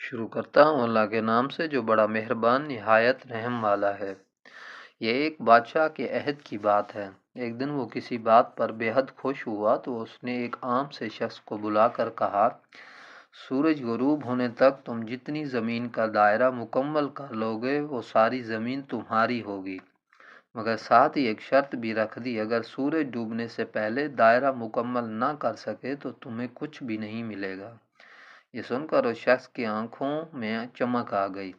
شروع کرتا ہوں اللہ کے نام سے جو بڑا مہربان نہایت رحم والا ہے۔ یہ ایک بادشاہ کے عہد کی بات ہے۔ ایک دن وہ کسی بات پر بے حد خوش ہوا تو اس نے ایک عام سے شخص کو بلا کر کہا، سورج غروب ہونے تک تم جتنی زمین کا دائرہ مکمل کر لو گے وہ ساری زمین تمہاری ہوگی، مگر ساتھ ہی ایک شرط بھی رکھ دی، اگر سورج ڈوبنے سے پہلے دائرہ مکمل نہ کر سکے تو تمہیں کچھ بھی نہیں ملے گا۔ یہ سن کر اس شخص کی آنکھوں میں چمک آ گئی،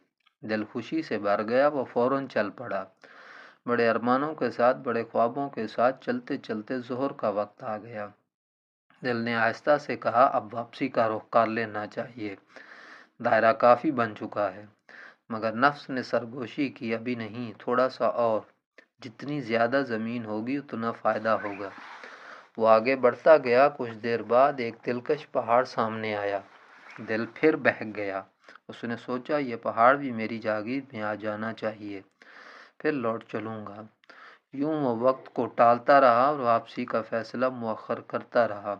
دل خوشی سے بھر گیا، وہ فوراً چل پڑا۔ بڑے ارمانوں کے ساتھ، بڑے خوابوں کے ساتھ چلتے چلتے ظہر کا وقت آ گیا۔ دل نے آہستہ سے کہا، اب واپسی کا رخ کر لینا چاہیے، دائرہ کافی بن چکا ہے۔ مگر نفس نے سرگوشی کی، ابھی نہیں، تھوڑا سا اور، جتنی زیادہ زمین ہوگی اتنا فائدہ ہوگا۔ وہ آگے بڑھتا گیا، کچھ دیر بعد ایک دلکش پہاڑ سامنے آیا۔ دل پھر بہک گیا، اس نے سوچا یہ پہاڑ بھی میری جاگیر میں آ جانا چاہیے، پھر لوٹ چلوں گا۔ یوں وہ وقت کو ٹالتا رہا اور واپسی کا فیصلہ مؤخر کرتا رہا۔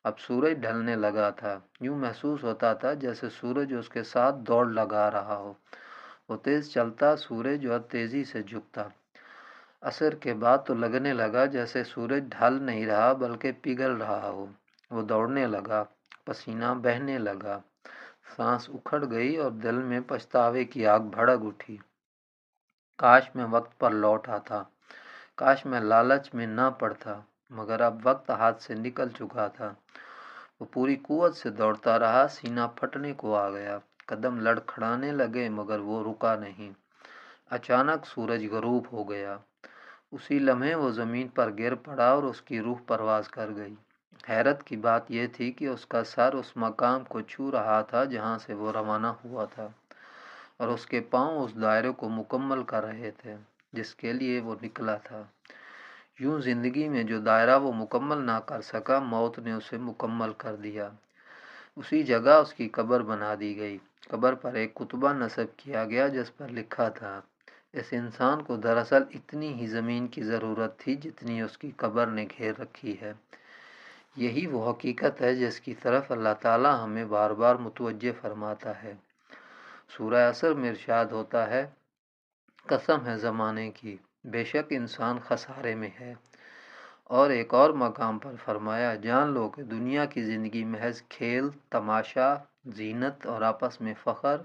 اب سورج ڈھلنے لگا تھا، یوں محسوس ہوتا تھا جیسے سورج اس کے ساتھ دوڑ لگا رہا ہو۔ وہ تیز چلتا، سورج اور تیزی سے جھکتا۔ عصر کے بعد تو لگنے لگا جیسے سورج ڈھل نہیں رہا بلکہ پگھل رہا ہو۔ وہ دوڑنے لگا، پسینہ بہنے لگا، سانس اکھڑ گئی اور دل میں پچھتاوے کی آگ بھڑک اٹھی۔ کاش میں وقت پر لوٹ آتا، کاش میں لالچ میں نہ پڑتا، مگر اب وقت ہاتھ سے نکل چکا تھا۔ وہ پوری قوت سے دوڑتا رہا، سینہ پھٹنے کو آ گیا، قدم لڑکھڑانے لگے مگر وہ رکا نہیں۔ اچانک سورج غروب ہو گیا، اسی لمحے وہ زمین پر گر پڑا اور اس کی روح پرواز کر گئی۔ حیرت کی بات یہ تھی کہ اس کا سر اس مقام کو چھو رہا تھا جہاں سے وہ روانہ ہوا تھا، اور اس کے پاؤں اس دائرے کو مکمل کر رہے تھے جس کے لیے وہ نکلا تھا۔ یوں زندگی میں جو دائرہ وہ مکمل نہ کر سکا، موت نے اسے مکمل کر دیا۔ اسی جگہ اس کی قبر بنا دی گئی۔ قبر پر ایک کتبہ نصب کیا گیا جس پر لکھا تھا، اس انسان کو دراصل اتنی ہی زمین کی ضرورت تھی جتنی اس کی قبر نے گھیر رکھی ہے۔ یہی وہ حقیقت ہے جس کی طرف اللہ تعالیٰ ہمیں بار بار متوجہ فرماتا ہے۔ سورہ عصر میں ارشاد ہوتا ہے، قسم ہے زمانے کی، بے شک انسان خسارے میں ہے۔ اور ایک اور مقام پر فرمایا، جان لو کہ دنیا کی زندگی محض کھیل تماشا، زینت اور آپس میں فخر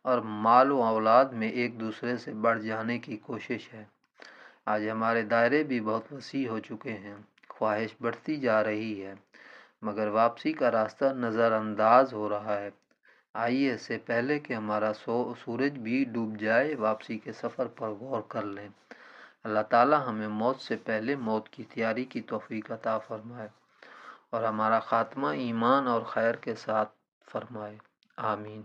اور مال و اولاد میں ایک دوسرے سے بڑھ جانے کی کوشش ہے۔ آج ہمارے دائرے بھی بہت وسیع ہو چکے ہیں، خواہش بڑھتی جا رہی ہے، مگر واپسی کا راستہ نظر انداز ہو رہا ہے۔ آئیے اس سے پہلے کہ ہمارا سورج بھی ڈوب جائے، واپسی کے سفر پر غور کر لیں۔ اللہ تعالیٰ ہمیں موت سے پہلے موت کی تیاری کی توفیق عطا فرمائے اور ہمارا خاتمہ ایمان اور خیر کے ساتھ فرمائے، آمین۔